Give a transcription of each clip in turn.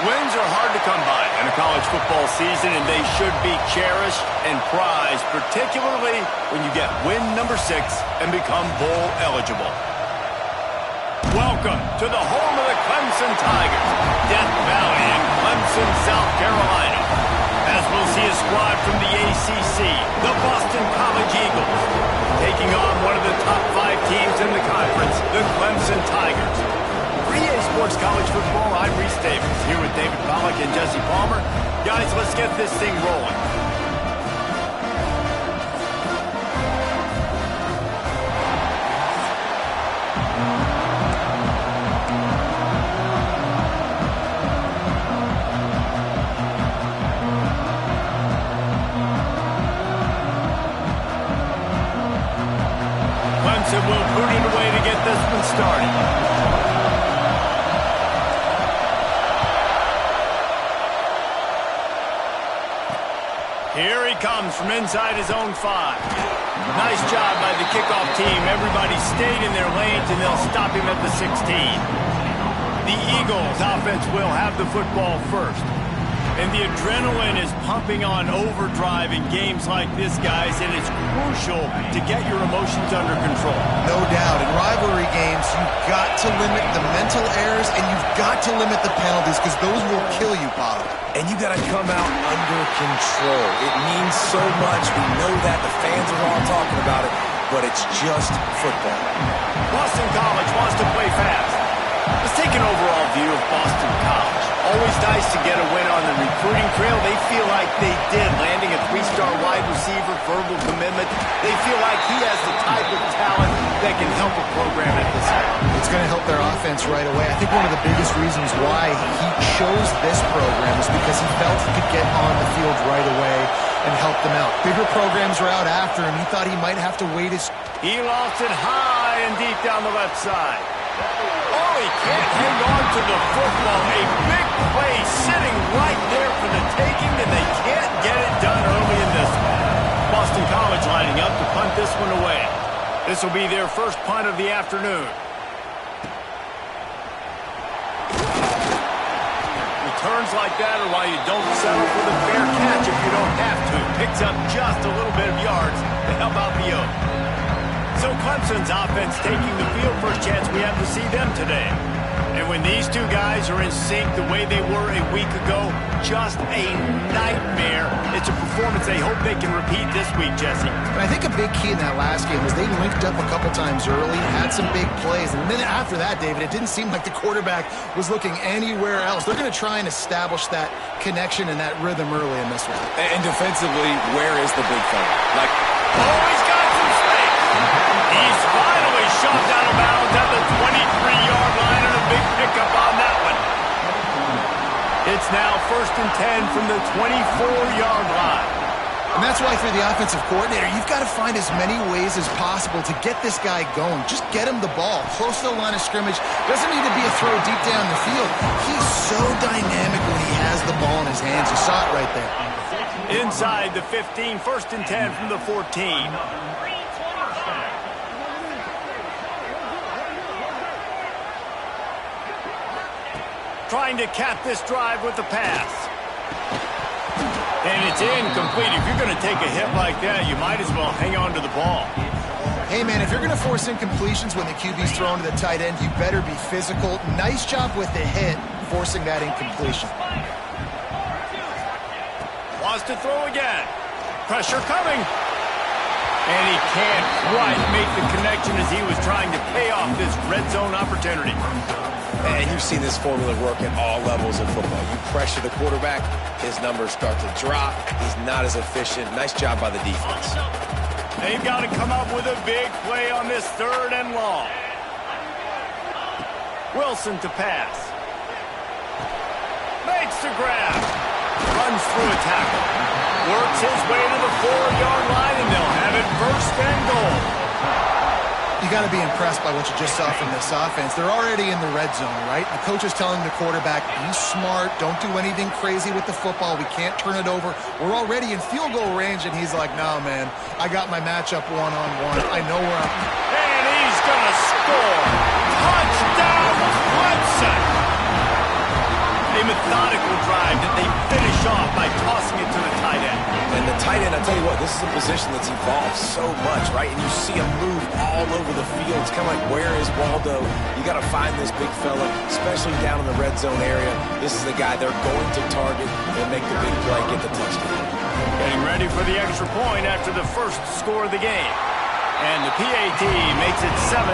Wins are hard to come by in a college football season, and they should be cherished and prized, particularly when you get win number 6 and become bowl eligible. Welcome to the home of the Clemson Tigers, Death Valley in Clemson, South Carolina. As we'll see a squad from the ACC, the Boston College Eagles, taking on one of the top 5 teams in the conference, the Clemson Tigers. For EA Sports College Football, I'm Reese Davis, here with David Pollack and Jesse Palmer. Guys, let's get this thing rolling. Clemson will boot it away to get this one started. Here he comes from inside his own 5. Nice job by the kickoff team. Everybody stayed in their lanes, and they'll stop him at the 16. The Eagles offense will have the football first. And the adrenaline is pumping on overdrive in games like this, guys, and it's crucial to get your emotions under control. No doubt. In rivalry games, you've got to limit the mental errors, and you've got to limit the penalties, because those will kill you, Pollard. And you got to come out under control. It means so much. We know that. The fans are all talking about it, but it's just football. Boston College wants to play fast. Let's take an overall view of Boston College. Always nice to get a win on the recruiting trail. They feel like they did, landing a 3-star wide receiver, verbal commitment. They feel like he has the type of talent that can help a program at this level. It's going to help their offense right away. I think one of the biggest reasons why he chose this program is because he felt he could get on the field right away and help them out. Bigger programs were out after him. He thought he might have to wait his... He lost it high and deep down the left side. Oh, he can't hang on to the football. A big play sitting right there for the taking, and they can't get it done early in this one. Boston College lining up to punt this one away. This will be their first punt of the afternoon. Returns like that are why you don't settle for the fair catch if you don't have to. Picks up just a little bit of yards to help out the Oak. So Clemson's offense taking the field. First chance we have to see them today. And when these two guys are in sync the way they were a week ago, just a nightmare. It's a performance they hope they can repeat this week, Jesse. But I think a big key in that last game was they linked up a couple times early, had some big plays, and a minute after that, David, it didn't seem like the quarterback was looking anywhere else. They're going to try and establish that connection and that rhythm early in this one. And defensively, where is the big fella? Oh, he's got some space. He's finally shoved out of bounds at the 23-yard line, and a big pickup on that one. It's now 1st and 10 from the 24-yard line. And that's why for the offensive coordinator, you've got to find as many ways as possible to get this guy going. Just get him the ball close to the line of scrimmage. Doesn't need to be a throw deep down the field. He's so dynamic when he has the ball in his hands. You saw it right there. Inside the 15, 1st and 10 from the 14. Trying to cap this drive with the pass. And it's incomplete. If you're going to take a hit like that, you might as well hang on to the ball. Hey, man, if you're going to force incompletions when the QB's thrown to the tight end, you better be physical. Nice job with the hit, forcing that incompletion. Wants to throw again. Pressure coming. And he can't quite make the connection as he was trying to pay off this red zone opportunity. And you've seen this formula work at all levels of football. You pressure the quarterback, his numbers start to drop. He's not as efficient. Nice job by the defense. They've got to come up with a big play on this 3rd and long. Wilson to pass. Makes the grab. Runs through a tackle. Works his way to the 4-yard line, and they'll have it 1st and goal. You got to be impressed by what you just saw from this offense. They're already in the red zone, right? The coach is telling the quarterback, be smart, don't do anything crazy with the football. We can't turn it over. We're already in field goal range, and he's like, no, man, I got my matchup one-on-one. I know where I'm... And he's going to score. Touchdown, Clemson! A A methodical drive that they finish off by tossing it to the tight end. And the tight end, I'll tell you what, this is a position that's evolved so much, right? And you see him move all over the field. It's kind of like, where is Waldo? You got to find this big fella, especially down in the red zone area. This is the guy they're going to target and make the big play, get the touchdown. Getting ready for the extra point after the first score of the game. And the PAT makes it 7-0.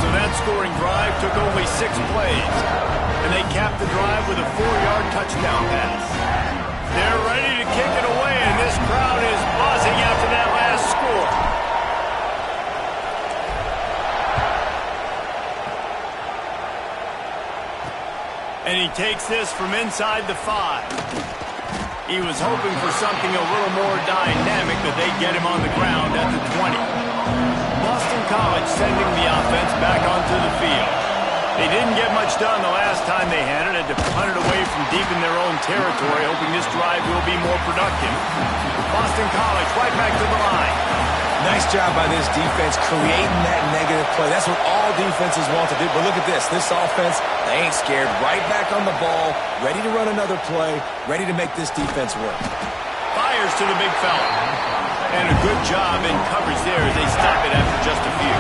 So that scoring drive took only 6 plays. And they capped the drive with a 4-yard touchdown pass. They're ready to kick it away, and this crowd is buzzing after that last score. And he takes this from inside the 5. He was hoping for something a little more dynamic, but they get him on the ground at the 20. Boston College sending the offense back onto the field. They didn't get much done the last time they had it. Had to punt it away from deep in their own territory, hoping this drive will be more productive. Boston College right back to the line. Nice job by this defense creating that negative play. That's what all defenses want to do. But look at this. This offense, they ain't scared. Right back on the ball, ready to run another play, ready to make this defense work. Fires to the big fella. And a good job in coverage there as they stop it after just a few.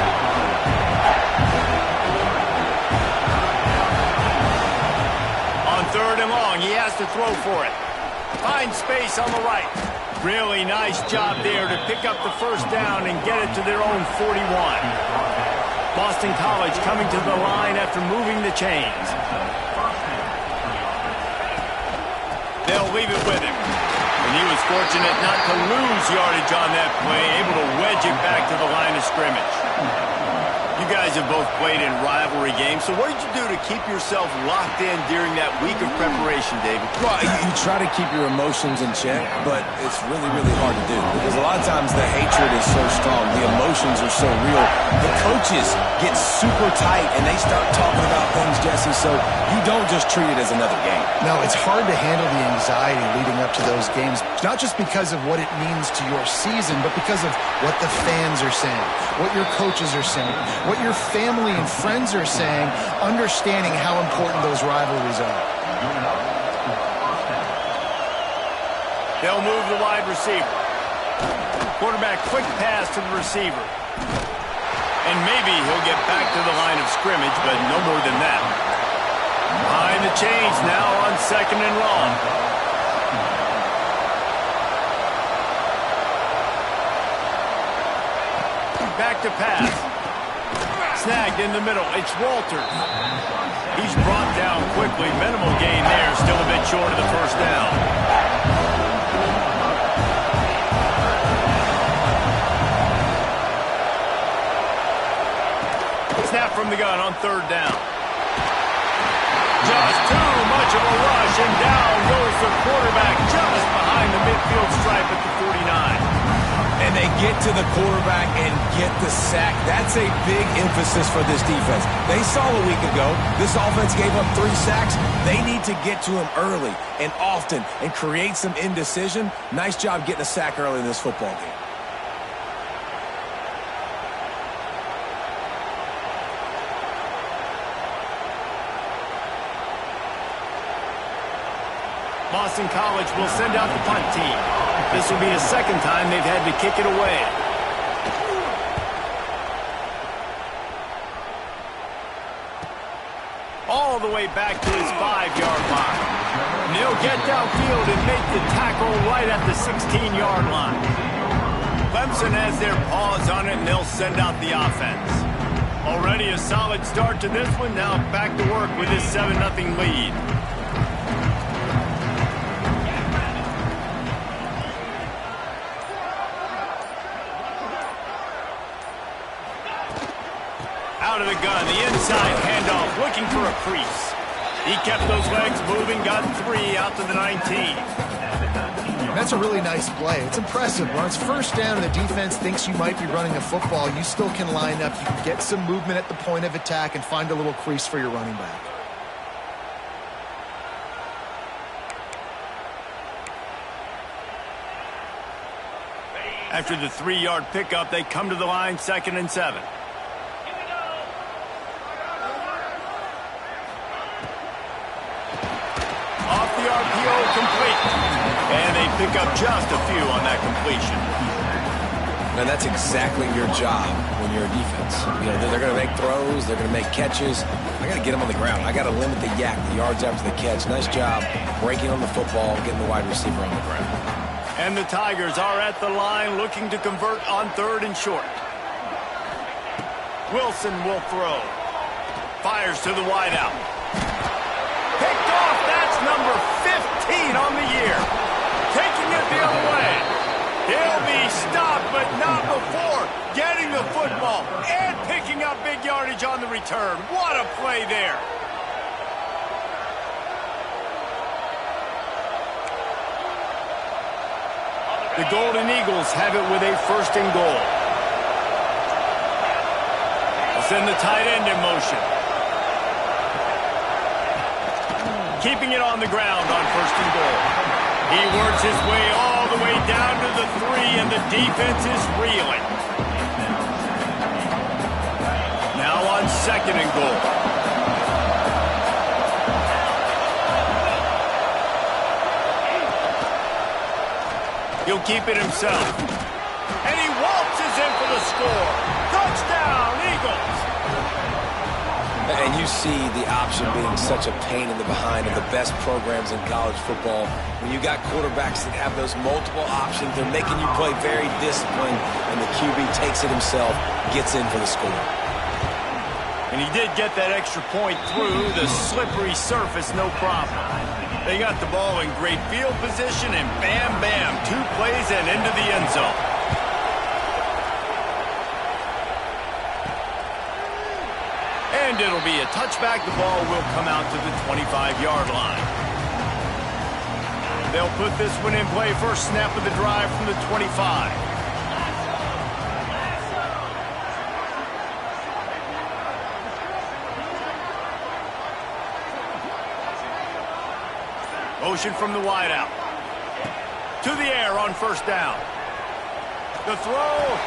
On 3rd and long, he has to throw for it. Finds space on the right. Really nice job there to pick up the first down and get it to their own 41. Boston College coming to the line after moving the chains. They'll leave it with him. And he was fortunate not to lose yardage on that play, able to wedge it back to the line of scrimmage. You guys have both played in rivalry games, so what did you do to keep yourself locked in during that week of preparation, David? Well, you try to keep your emotions in check, but it's really, really hard to do because a lot of times the hatred is so strong, the emotions are so real. The coaches get super tight and they start talking about things, Jesse, so you don't just treat it as another game. No, it's hard to handle the anxiety leading up to those games, not just because of what it means to your season, but because of what the fans are saying, what your coaches are saying, what your family and friends are saying, understanding how important those rivalries are. They'll move the wide receiver. Quarterback quick pass to the receiver. And maybe he'll get back to the line of scrimmage, but no more than that. Behind the chains now on 2nd and long. Back to pass. Snagged in the middle. It's Walters. He's brought down quickly. Minimal gain there. Still a bit short of the first down. Snap from the gun on 3rd down. Just too much of a rush, and down goes the quarterback just behind the midfield stripe at the 49. And they get to the quarterback and get the sack. That's a big emphasis for this defense. They saw a week ago, this offense gave up 3 sacks. They need to get to him early and often and create some indecision. Nice job getting a sack early in this football game. Boston College will send out the punt team. This will be the 2nd time they've had to kick it away. All the way back to his 5-yard line. And they'll get downfield and make the tackle right at the 16-yard line. Clemson has their paws on it, and they'll send out the offense. Already a solid start to this one. Now back to work with this 7-0 lead. Out of the gun, the inside handoff, looking for a crease. He kept those legs moving, got 3 out to the 19. That's a really nice play. It's impressive. When it's 1st down and the defense thinks you might be running a football, you still can line up. You can get some movement at the point of attack and find a little crease for your running back. After the 3-yard pickup, they come to the line, 2nd and 7. And they pick up just a few on that completion. And that's exactly your job when you're a defense. You know, they're going to make throws. They're going to make catches. I got to get them on the ground. I got to limit the yak, the yards after the catch. Nice job breaking on the football, getting the wide receiver on the ground. And the Tigers are at the line looking to convert on 3rd and short. Wilson will throw. Fires to the wideout. Picked off. That's number 15 on the year. Taking it the other way. He'll be stopped, but not before getting the football and picking up big yardage on the return. What a play there. The Golden Eagles have it with a 1st and goal. They'll send the tight end in motion. Keeping it on the ground on 1st and goal. He works his way all the way down to the 3, and the defense is reeling. Now on 2nd and goal. He'll keep it himself. And he waltzes in for the score. Touchdown, Eagles! And you see the option being such a pain in the behind of the best programs in college football. When you got quarterbacks that have those multiple options, they're making you play very disciplined, and the QB takes it himself, gets in for the score. And he did get that extra point through the slippery surface, no problem. They got the ball in great field position, and bam, bam, 2 plays and into the end zone. And it'll be a touchback. The ball will come out to the 25-yard line. They'll put this one in play. First snap of the drive from the 25. Motion from the wideout. To the air on 1st down. The throw.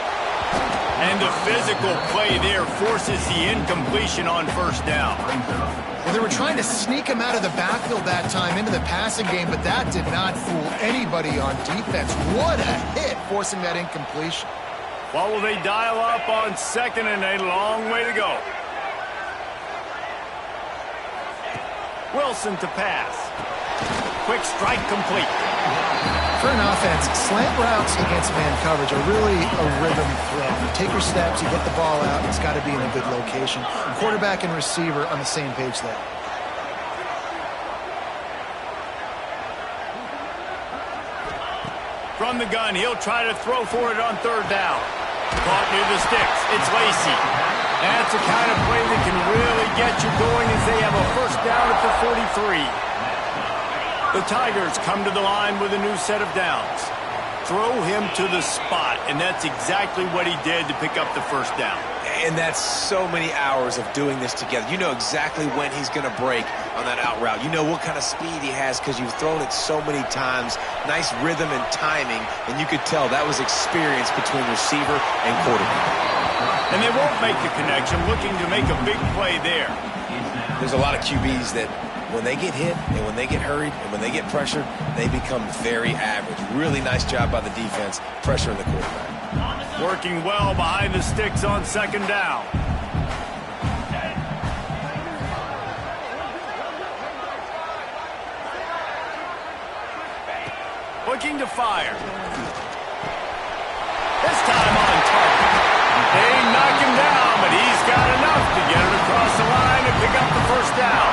And the physical play there forces the incompletion on 1st down. Well, they were trying to sneak him out of the backfield that time into the passing game, but that did not fool anybody on defense. What a hit, forcing that incompletion. What will they dial up on 2nd and a long way to go? Wilson to pass. Quick strike complete. For an offense, slant routes against man coverage are really a rhythm throw. You take your steps, you get the ball out, it's got to be in a good location. Quarterback and receiver on the same page there. From the gun, he'll try to throw for it on 3rd down. Caught near the sticks. It's Lacy. That's the kind of play that can really get you going as they have a 1st down at the 43. The Tigers come to the line with a new set of downs. Throw him to the spot, and that's exactly what he did to pick up the 1st down. And that's so many hours of doing this together. You know exactly when he's going to break on that out route. You know what kind of speed he has because you've thrown it so many times. Nice rhythm and timing, and you could tell that was experience between receiver and quarterback. And they won't make the connection, looking to make a big play there. There's a lot of QBs that when they get hit and when they get hurried and when they get pressured, they become very average. Really nice job by the defense, pressuring the quarterback. Working well behind the sticks on 2nd down. Looking to fire. This time on target. They knock him down, but he's got enough to get it across the line and pick up the 1st down.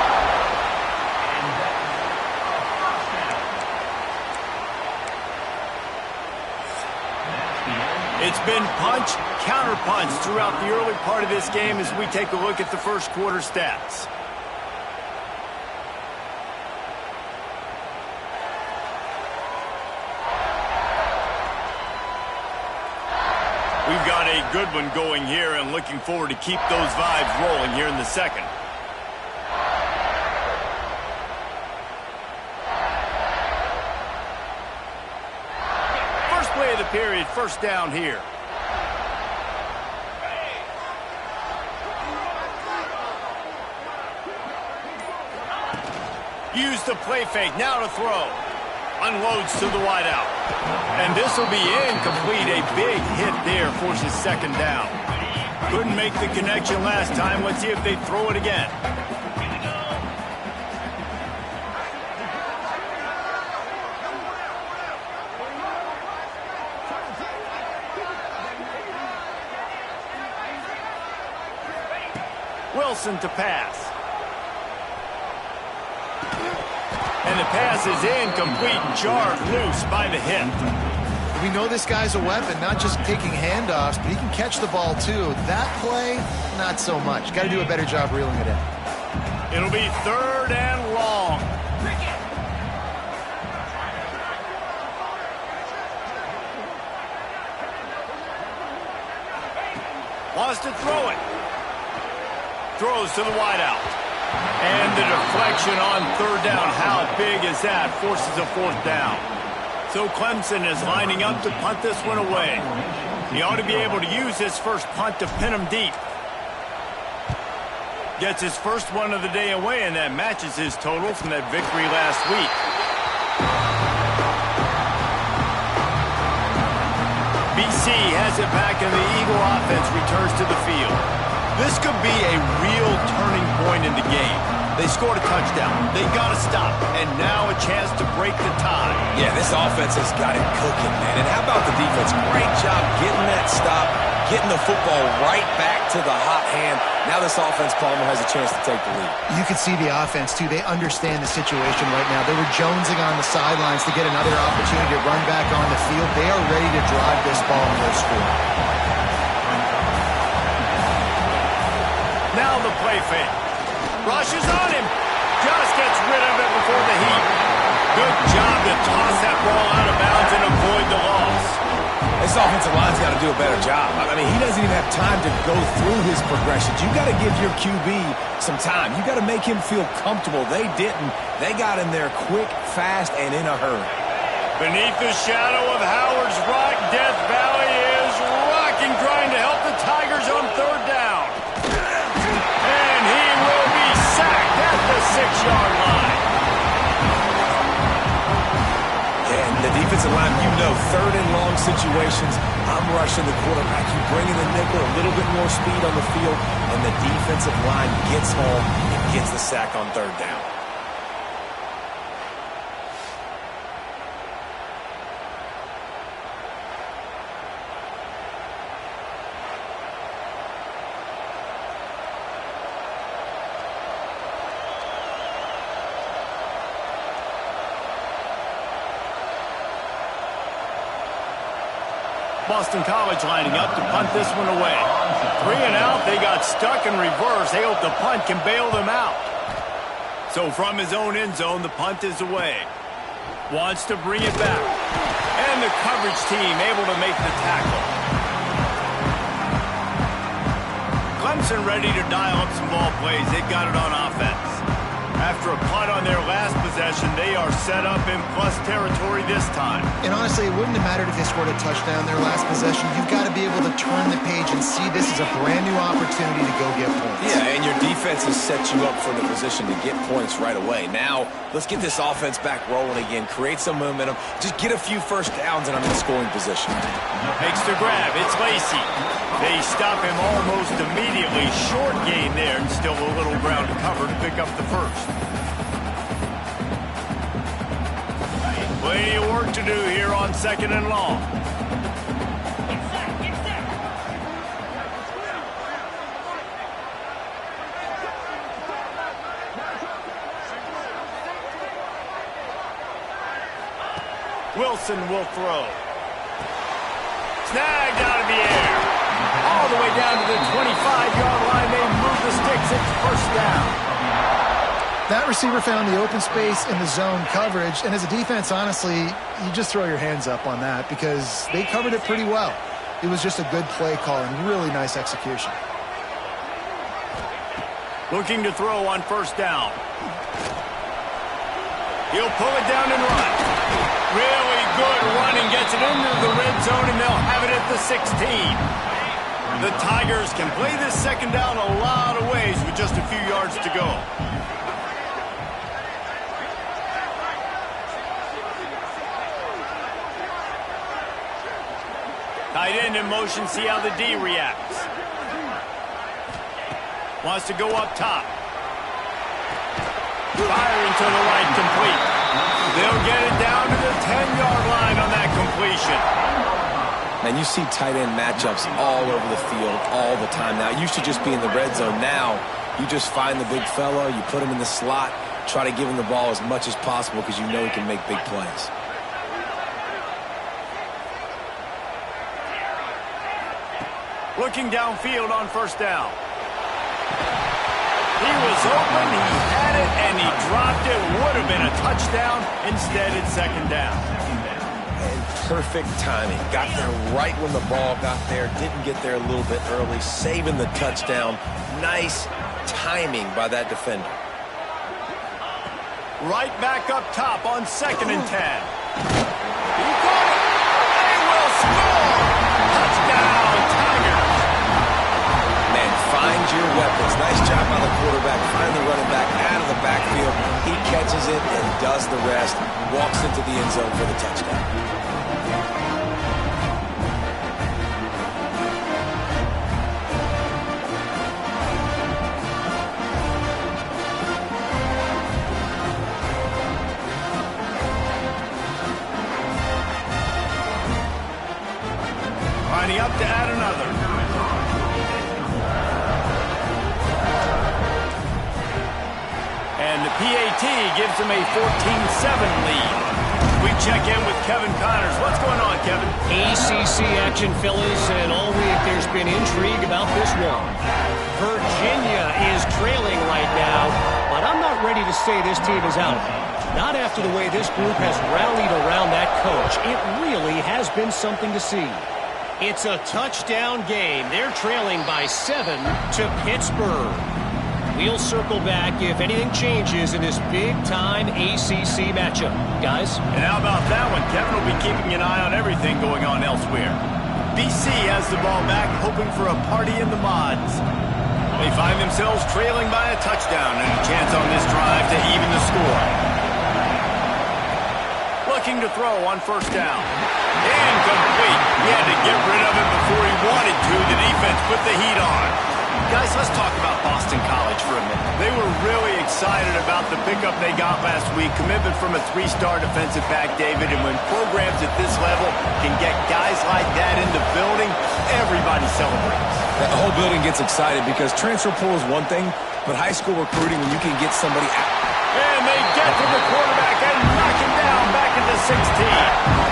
It's been punch, counter-punch throughout the early part of this game as we take a look at the 1st quarter stats. We've got a good one going here and looking forward to keep those vibes rolling here in the 2nd. First play of the period, 1st down here. Use the play fake, now to throw. Unloads to the wideout. And this will be incomplete. A big hit there forces second down. Couldn't make the connection last time. Let's see if they throw it again. Wilson to pass. And the pass is incomplete, jarred loose by the hit. We know this guy's a weapon, not just taking handoffs, but he can catch the ball too. That play, not so much. Got to do a better job reeling it in. It'll be 3rd and long. Wants to throw it. Throws to the wideout. And the deflection on 3rd down. How big is that? Forces a 4th down. So Clemson is lining up to punt this one away. He ought to be able to use his first punt to pin him deep. Gets his first one of the day away, and that matches his total from that victory last week. BC has it back, and the Eagle offense returns to the field. This could be a real turning point in the game. They scored a touchdown. They got to stop. And now a chance to break the tie. Yeah, this offense has got it cooking, man. And how about the defense? Great job getting that stop, getting the football right back to the hot hand. Now this offense, Palmer, has a chance to take the lead. You can see the offense, too. They understand the situation right now. They were jonesing on the sidelines to get another opportunity to run back on the field. They are ready to drive this ball and go score. Now the play fake. Rushes on him. Just gets rid of it before the heat. Good job to toss that ball out of bounds and avoid the loss. This offensive line's got to do a better job. I mean, he doesn't even have time to go through his progressions. You got to give your QB some time. You got to make him feel comfortable. They didn't. They got in there quick, fast, and in a hurry. Beneath the shadow of Howard's Rock, Death Valley is rocking, trying to help the Tigers on 3rd down. And he will be sacked at the 6-yard line. And the defensive line, you know, 3rd and long situations, I'm rushing the quarterback. You bring in the nickel, a little bit more speed on the field, and the defensive line gets home and gets the sack on 3rd down. Boston College lining up to punt this one away. 3 and out, they got stuck in reverse. They hope the punt can bail them out. So from his own end zone, the punt is away. Wants to bring it back. And the coverage team able to make the tackle. Clemson ready to dial up some ball plays. They've got it on offense. After a punt on their last possession, they are set up in plus territory this time. And honestly, it wouldn't have mattered if they scored a touchdown their last possession. You've got to be able to turn the page and see this is a brand new opportunity to go get points. Yeah, and your defense has set you up for the position to get points right away. Now, let's get this offense back rolling again, create some momentum, just get a few first downs, and I'm in scoring position. Makes the grab. It's Lacey. They stop him almost immediately. Short gain there, and still a little ground to cover to pick up the first. Plenty of work to do here on 2nd and long. Wilson will throw. Snagged out of the air. All the way down to the 25-yard line. They move the sticks. It's 1st down. That receiver found the open space in the zone coverage, and as a defense, honestly, you just throw your hands up on that because they covered it pretty well. It was just a good play call and really nice execution. Looking to throw on 1st down. He'll pull it down and run. Really good running, gets it into the red zone, and they'll have it at the 16. The Tigers can play this 2nd down a lot of ways with just a few yards to go. Tight end in motion, see how the D reacts. Wants to go up top. Firing to the right, complete. They'll get it down to the 10-yard line on that completion. Man, you see tight end matchups all over the field all the time now. It used to just be in the red zone. Now, you just find the big fella, you put him in the slot, try to give him the ball as much as possible because you know he can make big plays. Looking downfield on first down. He was open, he had it, and he dropped it. Would have been a touchdown. Instead, it's second down. And perfect timing. Got there right when the ball got there. Didn't get there a little bit early. Saving the touchdown. Nice timing by that defender. Right back up top on 2nd and 10. He got it. They will score. Touchdown, Tigers. Man, find your weapons. Nice job by the quarterback. Finally running back out of the backfield. He catches it and does the rest. Walks into the end zone for the touchdown. Lining up to add another. And the PAT gives them a 14-7 lead. We check in with Kevin Connors. What's going on, Kevin? ACC action, fellas, and all week there's been intrigue about this one. Virginia is trailing right now, but I'm not ready to say this team is out. Not after the way this group has rallied around that coach. It really has been something to see. It's a touchdown game. They're trailing by 7 to Pittsburgh. We'll circle back if anything changes in this big-time ACC matchup. Guys? And how about that one? Kevin will be keeping an eye on everything going on elsewhere. BC has the ball back, hoping for a party in the mods. They find themselves trailing by a touchdown and a chance on this drive to even the score. Looking to throw on first down. Incomplete. He had to get rid of it before he wanted to. The defense put the heat on. Guys, let's talk about Boston College for a minute. They were really excited about the pickup they got last week. Commitment from a 3-star defensive back, David. And when programs at this level can get guys like that in the building, everybody celebrates. The whole building gets excited because transfer pool is one thing, but high school recruiting, when you can get somebody out. And they get to the quarterback and knock him down back at the 16.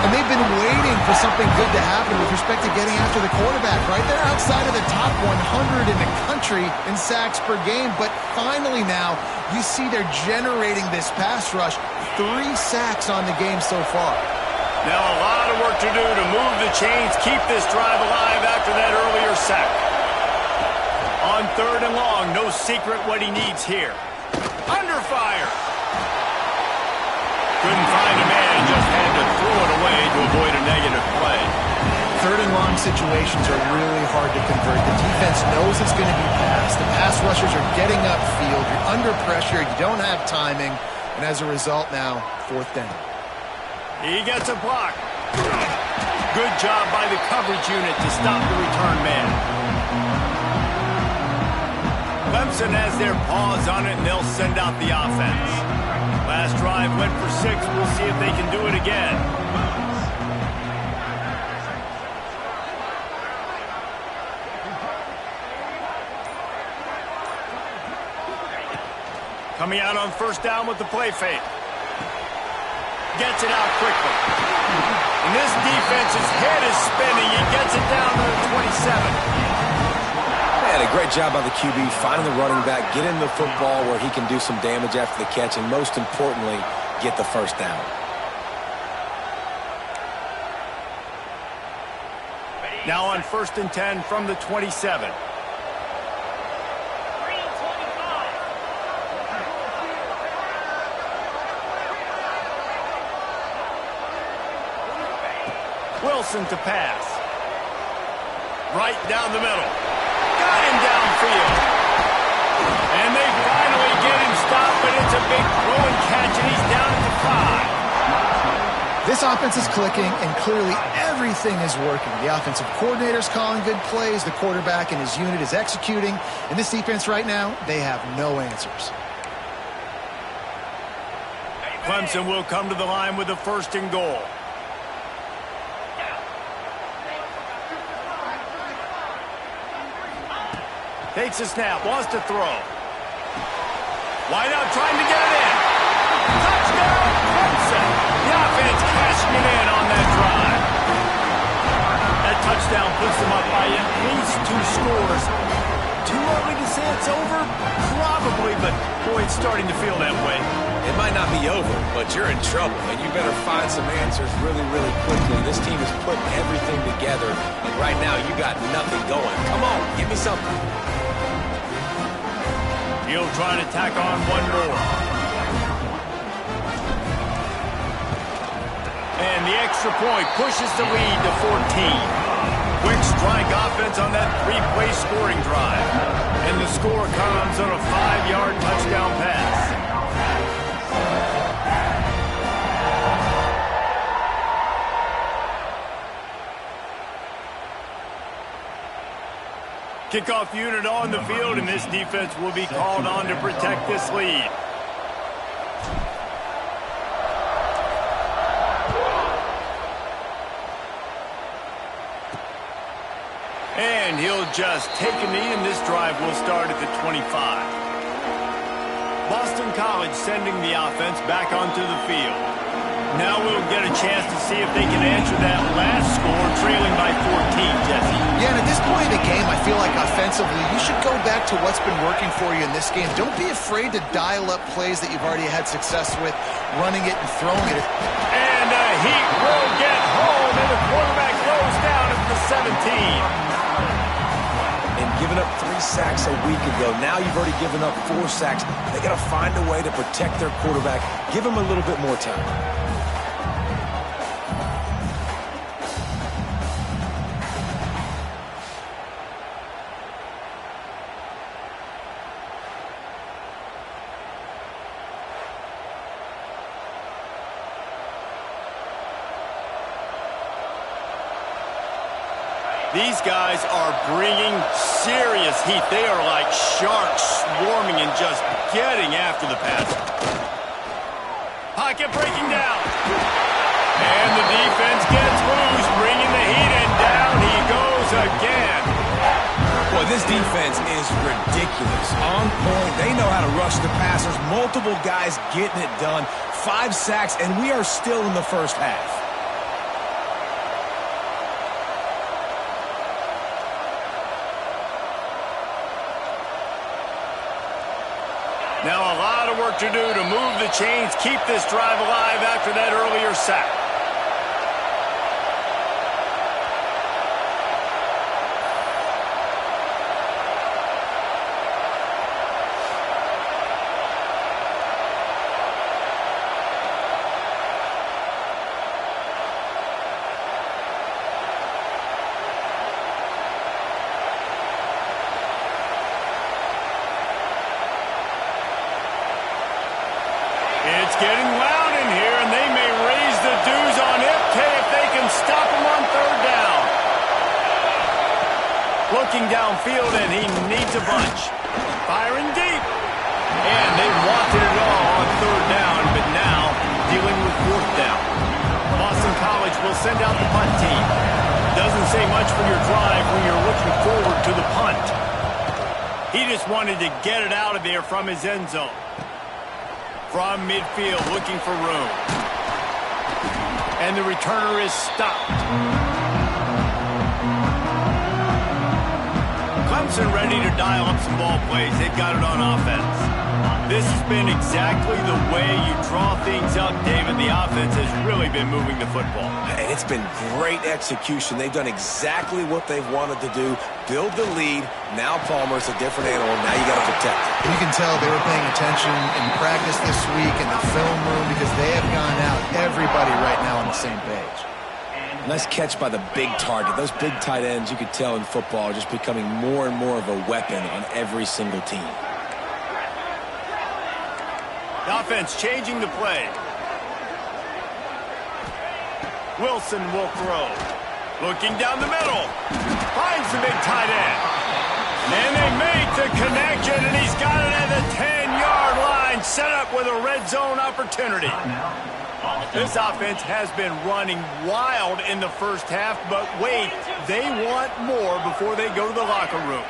And they've been waiting for something good to happen with respect to getting after the quarterback, right? They're outside of the top 100 in the country in sacks per game, but finally now you see they're generating this pass rush. 3 sacks on the game so far. Now a lot of work to do to move the chains, keep this drive alive after that earlier sack. On 3rd and long, no secret what he needs here. Under fire. Couldn't find a man, just had to throw it away to avoid a negative play. 3rd and long situations are really hard to convert. The defense knows it's going to be passed. The pass rushers are getting upfield. You're under pressure. You don't have timing. And as a result now, 4th down. He gets a block. Good job by the coverage unit to stop the return man. Clemson has their paws on it, and they'll send out the offense. Last drive went for 6. We'll see if they can do it again. Coming out on first down with the play fake. Gets it out quickly. And this defense's head is spinning. He gets it down to the 27. Man, a great job by the QB, finding the running back, get him the football where he can do some damage after the catch, and most importantly, get the first down. Now on 1st and 10 from the 27. Wilson to pass. Right down the middle. Got him downfield. And they finally get him stopped, but it's a big throw and catch, and he's down at the 5. This offense is clicking, and clearly everything is working. The offensive coordinator's calling good plays. The quarterback and his unit is executing. And this defense right now, they have no answers. Clemson will come to the line with a 1st and goal. Takes a snap, wants to throw. Wide out, trying to get it in. Touchdown, Clemson. The offense cashing it in on that drive. That touchdown puts them up by at least 2 scores. Too early to say it's over? Probably, but boy, it's starting to feel that way. It might not be over, but you're in trouble, and you better find some answers really, really quickly. This team is putting everything together, and right now you got nothing going. Come on, give me something. He'll try to tack on one more. And the extra point pushes the lead to 14. Quick strike offense on that 3-play scoring drive. And the score comes on a 5-yard touchdown pass. Kickoff unit on the field, and this defense will be called on to protect this lead. And he'll just take a knee, and this drive will start at the 25. Boston College sending the offense back onto the field. Now we'll get a chance to see if they can answer that last score, trailing by 14, Jesse. Yeah, and at this point in the game, I feel like offensively, you should go back to what's been working for you in this game. Don't be afraid to dial up plays that you've already had success with, running it and throwing it. And he will get home, and the quarterback goes down at the 17. And giving up 3 sacks a week ago. Now you've already given up 4 sacks. They got to find a way to protect their quarterback. Give him a little bit more time. These guys are bringing serious heat. They are like sharks swarming and just getting after the pass. Pocket breaking down. And the defense gets loose, bringing the heat, and down he goes again. Boy, this defense is ridiculous. On point. They know how to rush the passers. Multiple guys getting it done. 5 sacks, and we are still in the first half. Now a lot of work to do to move the chains, keep this drive alive after that earlier sack. It's getting loud in here, and they may raise the dues on FK if they can stop him on 3rd down. Looking downfield, and he needs a bunch. Firing deep. And they wanted it all on 3rd down, but now dealing with 4th down. Boston College will send out the punt team. Doesn't say much for your drive when you're looking forward to the punt. He just wanted to get it out of there from his end zone. From midfield, looking for room. And the returner is stopped. Clemson ready to dial up some ball plays. They've got it on offense. This has been exactly the way you draw things up, David. The offense has really been moving the football. And it's been great execution. They've done exactly what they've wanted to do. Build the lead. Now Palmer's a different animal. Now you got to protect it. You can tell they were paying attention in practice this week in the film room because they have gone out, everybody right now on the same page. Nice catch by the big target. Those big tight ends, you could tell in football, are just becoming more and more of a weapon on every single team. The offense changing the play. Wilson will throw. Looking down the middle. Finds the big tight end. And they make the connection, and he's got it at the 10-yard line. Set up with a red zone opportunity. This offense has been running wild in the first half, but wait, they want more before they go to the locker room.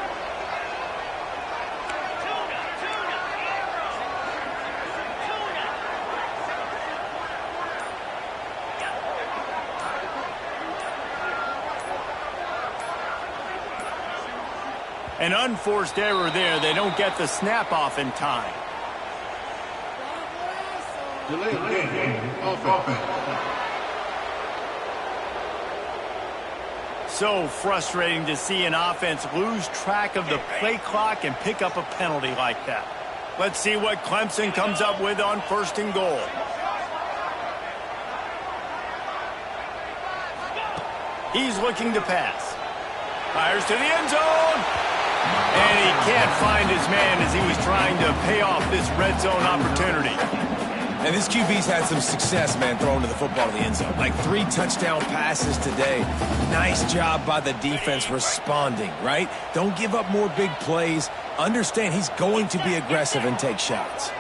An unforced error there. They don't get the snap off in time. So frustrating to see an offense lose track of the play clock and pick up a penalty like that. Let's see what Clemson comes up with on 1st and goal. He's looking to pass. Fires to the end zone. And he can't find his man as he was trying to pay off this red zone opportunity. And this QB's had some success, man, throwing to the football in the end zone. Like 3 touchdown passes today. Nice job by the defense responding, right? Don't give up more big plays. Understand he's going to be aggressive and take shots.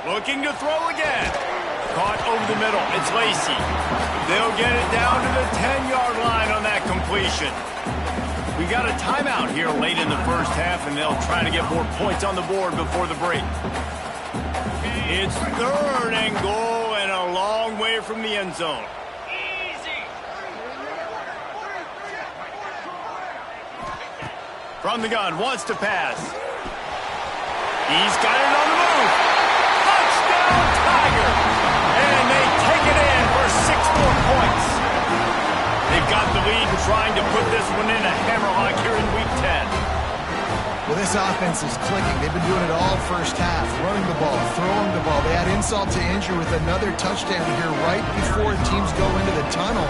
Looking to throw again. Caught over the middle. It's Lacy. They'll get it down to the 10-yard line on that completion. We got a timeout here late in the first half, and they'll try to get more points on the board before the break. It's 3rd and goal and a long way from the end zone. From the gun, wants to pass. He's got it on the move. Touchdown, Tiger! And they take it in for 6 more points. They've got the lead and trying to put this one in a hammerlock here in Week 10. Well, this offense is clicking. They've been doing it all first half, running the ball, throwing the ball. They had insult to injury with another touchdown here right before teams go into the tunnel.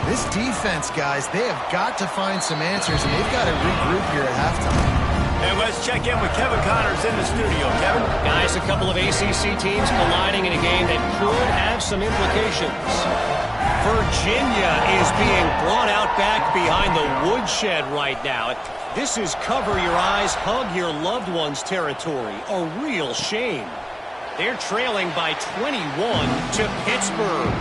This defense, guys, they have got to find some answers, and they've got to regroup here at halftime. And let's check in with Kevin Connors in the studio. Kevin? Guys, a couple of ACC teams colliding in a game that could have some implications. Virginia is being brought out back behind the woodshed right now. This is cover your eyes, hug your loved ones territory. A real shame. They're trailing by 21 to Pittsburgh.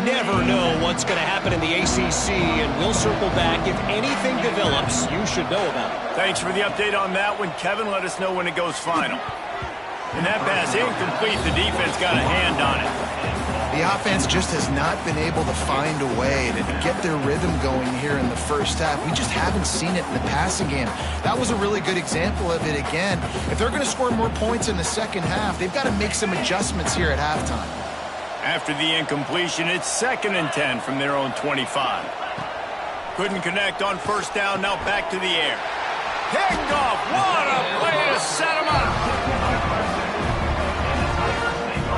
Never know what's going to happen in the ACC, and we'll circle back. If anything develops, you should know about it. Thanks for the update on that one, Kevin. Let us know when it goes final. And that pass incomplete. The defense got a hand on it. The offense just has not been able to find a way to get their rhythm going here in the first half. We just haven't seen it in the passing game. That was a really good example of it again. If they're going to score more points in the second half, they've got to make some adjustments here at halftime. After the incompletion, it's 2nd and 10 from their own 25. Couldn't connect on 1st down, now back to the air. Picked off, what a play to set him up!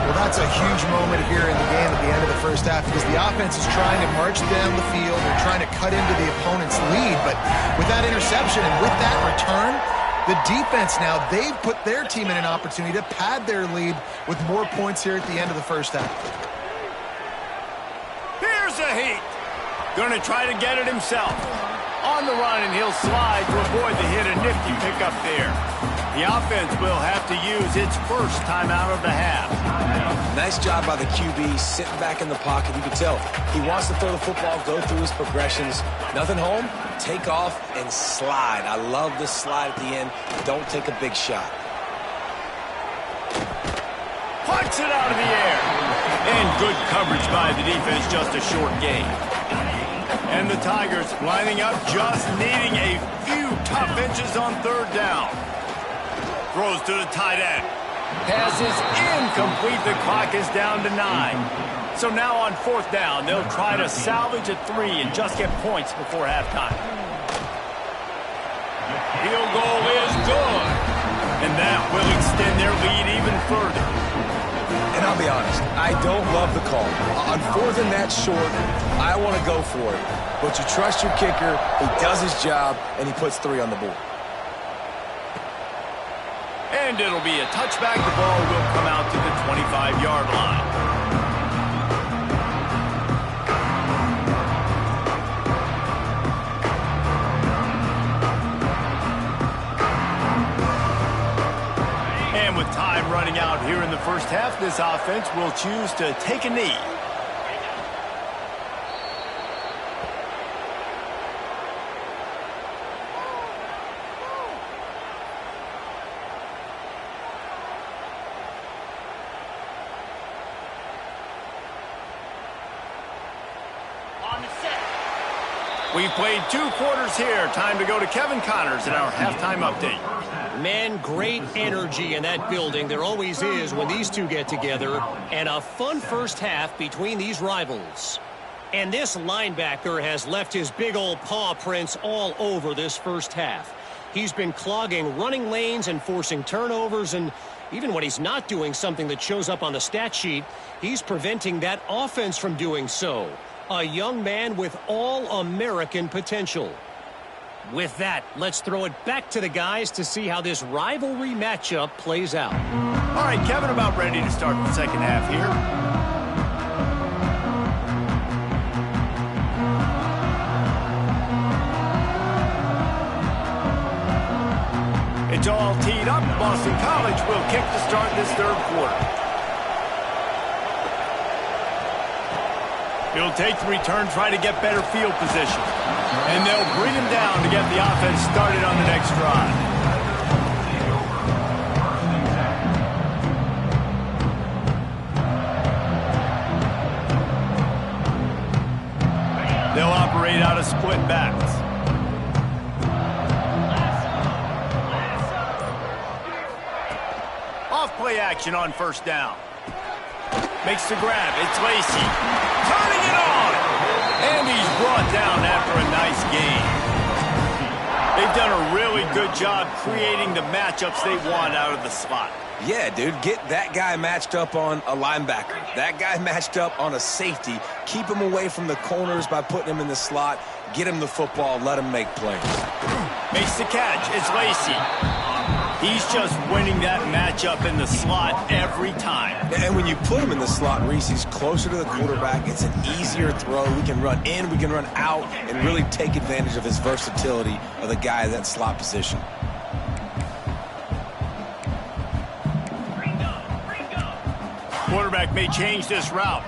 Well, that's a huge moment here in the game at the end of the first half because the offense is trying to march down the field. They're trying to cut into the opponent's lead, but with that interception and with that return, the defense now, they've put their team in an opportunity to pad their lead with more points here at the end of the first half. Here's a heat. Going to try to get it himself. On the run, and he'll slide to avoid the hit. A nifty pickup there. The offense will have to use its first timeout of the half. Nice job by the QB, sitting back in the pocket. You can tell he wants to throw the football, go through his progressions. Nothing home, take off, and slide. I love this slide at the end. Don't take a big shot. Puts it out of the air. And good coverage by the defense, just a short gain. And the Tigers lining up, just needing a few tough inches on 3rd down. Throws to the tight end. Pass is incomplete. The clock is down to 9. So now on 4th down, they'll try to salvage a 3 and just get points before halftime. Field goal is good. And that will extend their lead even further. And I'll be honest, I don't love the call. On 4th and that short, I want to go for it. But you trust your kicker, he does his job, and he puts 3 on the board. And it'll be a touchback. The ball will come out to the 25-yard line. And with time running out here in the first half, this offense will choose to take a knee. We've played 2 quarters here. Time to go to Kevin Connors in our halftime update. Man, great energy in that building. There always is when these two get together. And a fun first half between these rivals. And this linebacker has left his big old paw prints all over this first half. He's been clogging running lanes and forcing turnovers, and even when he's not doing something that shows up on the stat sheet, he's preventing that offense from doing so. A young man with all-American potential. With that, let's throw it back to the guys to see how this rivalry matchup plays out. All right, Kevin, about ready to start the second half here. It's all teed up. Boston College will kick to start this third quarter. He'll take the return, try to get better field position. And they'll bring him down to get the offense started on the next drive. They'll operate out of split backs. Off play action on first down. Makes the grab. It's Lacey. Turning it on. And he's brought down after a nice gain. They've done a really good job creating the matchups they want out of the slot. Yeah, dude, get that guy matched up on a linebacker. That guy matched up on a safety. Keep him away from the corners by putting him in the slot. Get him the football. Let him make plays. Makes the catch. It's Lacey. He's just winning that matchup in the slot every time. And when you put him in the slot, Reese, he's closer to the quarterback. It's an easier throw. We can run in, we can run out, and really take advantage of his versatility of the guy in that slot position. Quarterback may change this route.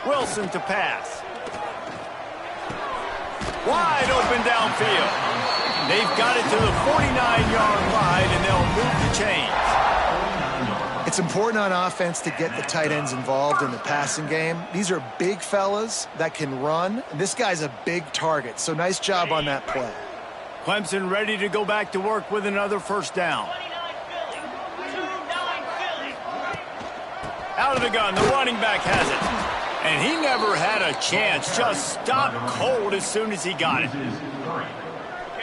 Wilson to pass. Wide open downfield. They've got it to the 49-yard line, and they'll move the chains. It's important on offense to get the tight ends involved in the passing game. These are big fellas that can run. This guy's a big target, so nice job on that play. Clemson ready to go back to work with another first down. Out of the gun, the running back has it. And he never had a chance, just stopped cold as soon as he got it.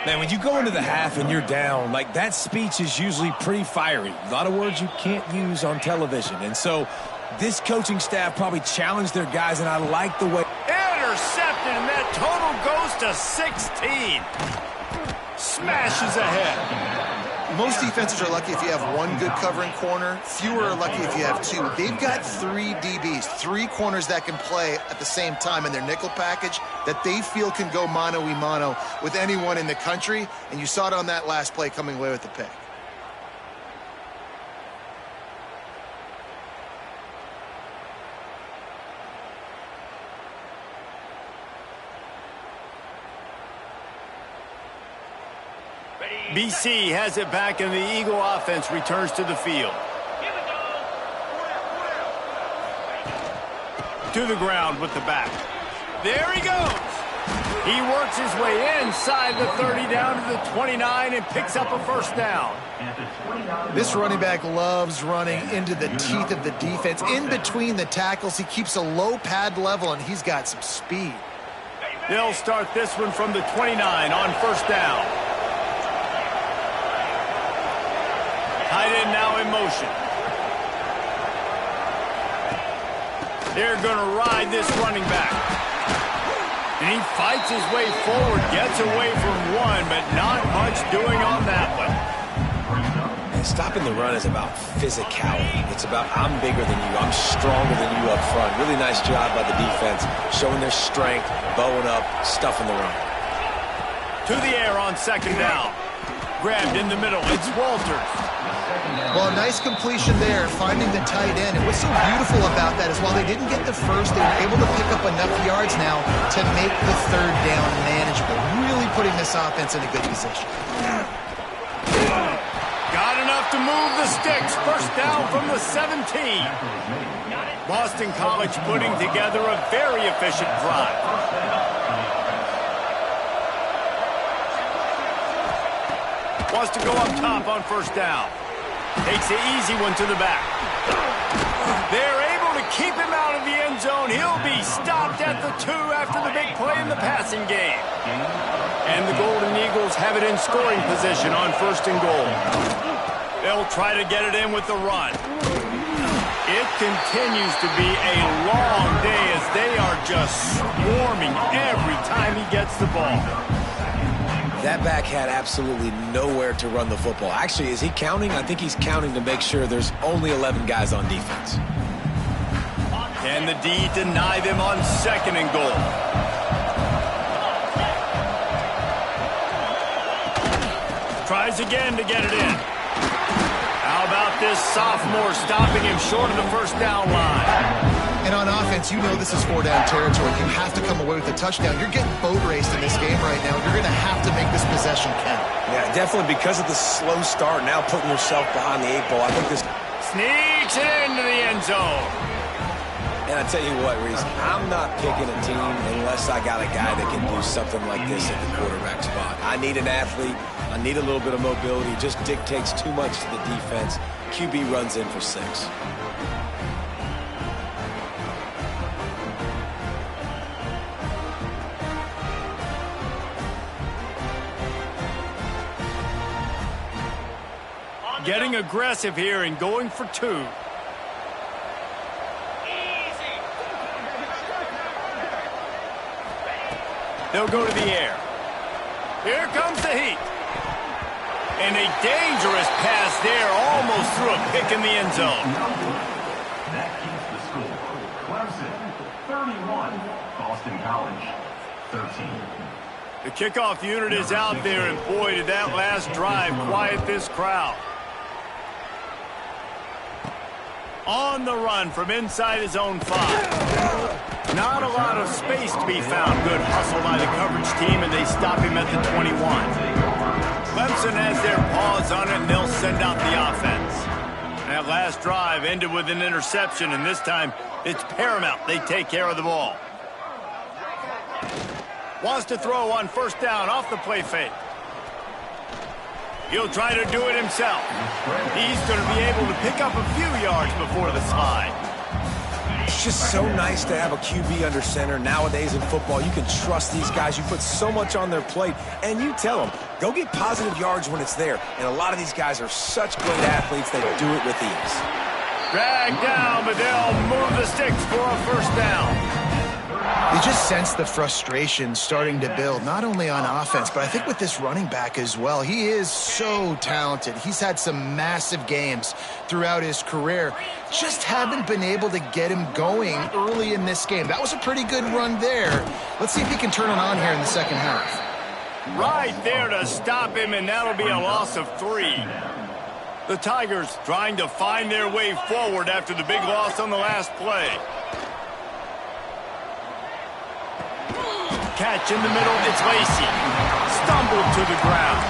Man, when you go into the half and you're down, like, that speech is usually pretty fiery. A lot of words you can't use on television. And so this coaching staff probably challenged their guys, and I like the way. Intercepted, and that total goes to 16. Smashes ahead. Most defenses are lucky if you have one good covering corner. Fewer are lucky if you have two. They've got 3 DBs, 3 corners that can play at the same time in their nickel package that they feel can go mano-a-mano with anyone in the country. And you saw it on that last play coming away with the pick. BC has it back, and the Eagle offense returns to the field. To the ground with the back. There he goes. He works his way inside the 30 down to the 29 and picks up a first down. This running back loves running into the teeth of the defense. In between the tackles, he keeps a low pad level, and he's got some speed. They'll start this one from the 29 on first down. Tight end now in motion. They're going to ride this running back. And he fights his way forward, gets away from one, but not much doing on that one. Stopping the run is about physicality. It's about I'm bigger than you, I'm stronger than you up front. Really nice job by the defense, showing their strength, bowing up, stuffing the run. To the air on second down. Grabbed in the middle. It's Walters. Well, nice completion there, finding the tight end. And what's so beautiful about that is while they didn't get the first, they were able to pick up enough yards now to make the third down manageable. Really putting this offense in a good position. Got enough to move the sticks. First down from the 17. Boston College putting together a very efficient drive. Wants to go up top on first down. Takes the easy one to the back. They're able to keep him out of the end zone. He'll be stopped at the 2 after the big play in the passing game. And the Golden Eagles have it in scoring position on first and goal. They'll try to get it in with the run. It continues to be a long day as they are just swarming every time he gets the ball. That back had absolutely nowhere to run the football. Actually, is he counting? I think he's counting to make sure there's only 11 guys on defense. Can the D deny them on second and goal? Tries again to get it in. How about this sophomore stopping him short of the first down line? And on offense, you know this is four-down territory. You have to come away with a touchdown. You're getting boat raced in this game right now. You're going to have to make this possession count. Yeah, definitely because of the slow start, now putting yourself behind the 8 ball. I think this sneaks it into the end zone. And I tell you what, Reese, I'm not picking a team unless I got a guy that can do something like this at the quarterback spot. I need an athlete. I need a little bit of mobility. It just dictates too much to the defense. QB runs in for 6. Getting aggressive here and going for 2. They'll go to the air. Here comes the heat. And a dangerous pass there, almost threw a pick in the end zone. That keeps the score. Clemson, 31. Boston College, 13. The kickoff unit is out there, and boy, did that last drive quiet this crowd. On the run from inside his own 5. Not a lot of space to be found. Good hustle by the coverage team, and they stop him at the 21. Clemson has their paws on it, and they'll send out the offense. That last drive ended with an interception, and this time it's paramount they take care of the ball. Wants to throw on first down off the play fake. He'll try to do it himself. He's going to be able to pick up a few yards before the slide. It's just so nice to have a QB under center. Nowadays in football, you can trust these guys. You put so much on their plate, and you tell them, go get positive yards when it's there. And a lot of these guys are such great athletes, they do it with ease. Dragged down, but they'll move the sticks for a first down. You just sense the frustration starting to build, not only on offense, but I think with this running back as well. He is so talented. He's had some massive games throughout his career. Just haven't been able to get him going early in this game. That was a pretty good run there. Let's see if he can turn it on here in the second half. Right there to stop him, and that'll be a loss of 3. The Tigers trying to find their way forward after the big loss on the last play. Catch in the middle, it's Lacey. Stumbled to the ground.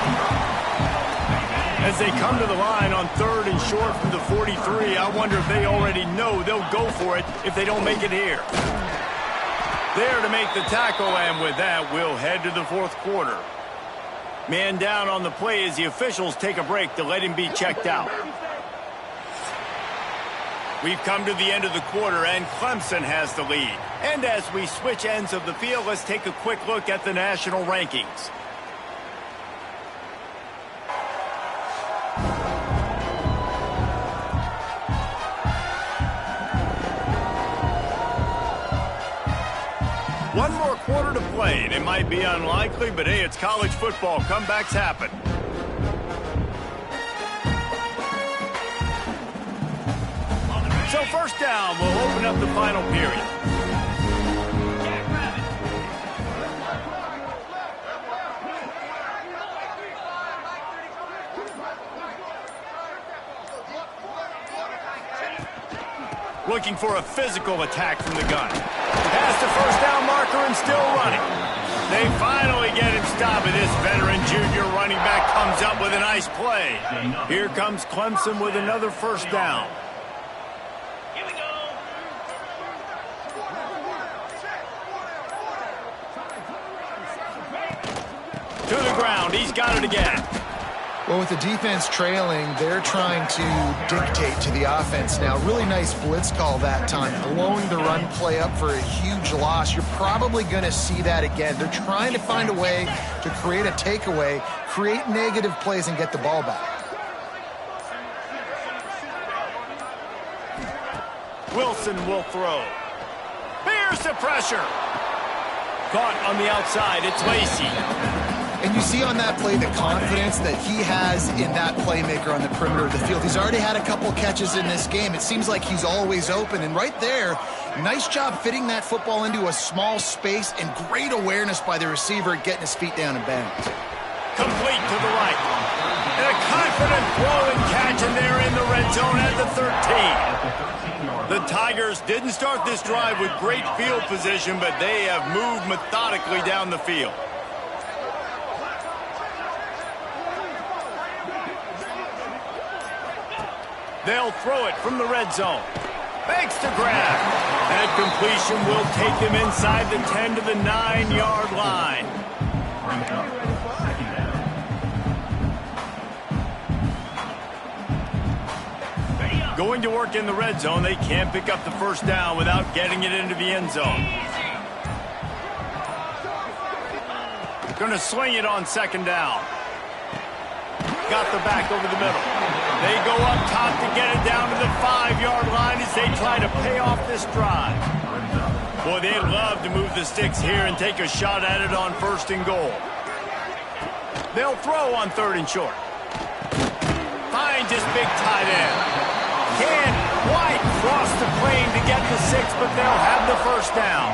As they come to the line on 3rd and short from the 43, I wonder if they already know they'll go for it if they don't make it here. There to make the tackle, and with that, we'll head to the 4th quarter. Man down on the play as the officials take a break to let him be checked out. We've come to the end of the quarter, and Clemson has the lead. And as we switch ends of the field, let's take a quick look at the national rankings. One more quarter to play, and it might be unlikely, but hey, it's college football. Comebacks happen. So first down will open up the final period. Looking for a physical attack from the gun. Past the first down marker and still running. They finally get him stopped, and this veteran junior running back comes up with a nice play. Here comes Clemson with another first down. Here we go. To the ground. He's got it again. Well, with the defense trailing, they're trying to dictate to the offense now. Really nice blitz call that time, blowing the run play up for a huge loss. You're probably going to see that again. They're trying to find a way to create a takeaway, create negative plays, and get the ball back. Wilson will throw. Here's the pressure. Caught on the outside. It's Lacey. And you see on that play the confidence that he has in that playmaker on the perimeter of the field. He's already had a couple catches in this game. It seems like he's always open. And right there, nice job fitting that football into a small space and great awareness by the receiver getting his feet down in bounds. Complete to the right. And a confident throw and catch, and they're in the red zone at the 13. The Tigers didn't start this drive with great field position, but they have moved methodically down the field. They'll throw it from the red zone. Makes the grab. That completion will take him inside the 10 to the 9-yard line. Going to work in the red zone, they can't pick up the first down without getting it into the end zone. Going to swing it on second down. Got the back over the middle. They go up top to get it down to the 5-yard line as they try to pay off this drive. Boy, they'd love to move the sticks here and take a shot at it on first and goal. They'll throw on third and short. Finds his big tight end. Can't quite cross the plane to get the 6, but they'll have the first down.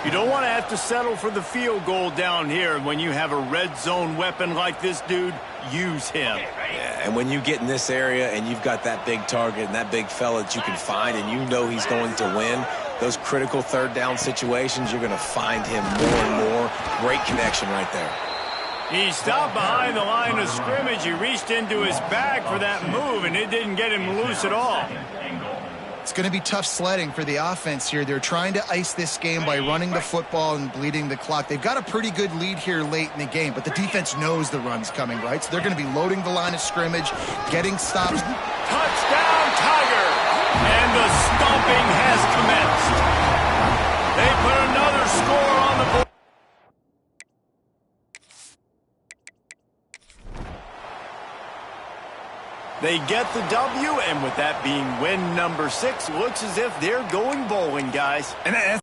You don't want to have to settle for the field goal down here. When you have a red zone weapon like this dude, use him. Yeah, and when you get in this area and you've got that big target and that big fella that you can find and you know he's going to win, those critical third down situations, you're going to find him more and more. Great connection right there. He stopped behind the line of scrimmage. He reached into his bag for that move, and it didn't get him loose at all. It's going to be tough sledding for the offense here. They're trying to ice this game by running the football and bleeding the clock. They've got a pretty good lead here late in the game, but the defense knows the run's coming, right? So they're going to be loading the line of scrimmage, getting stops. Touchdown, Tiger! And the stomping has commenced. They put another score on the board. They get the W, and with that being win number 6, looks as if they're going bowling, guys. And that's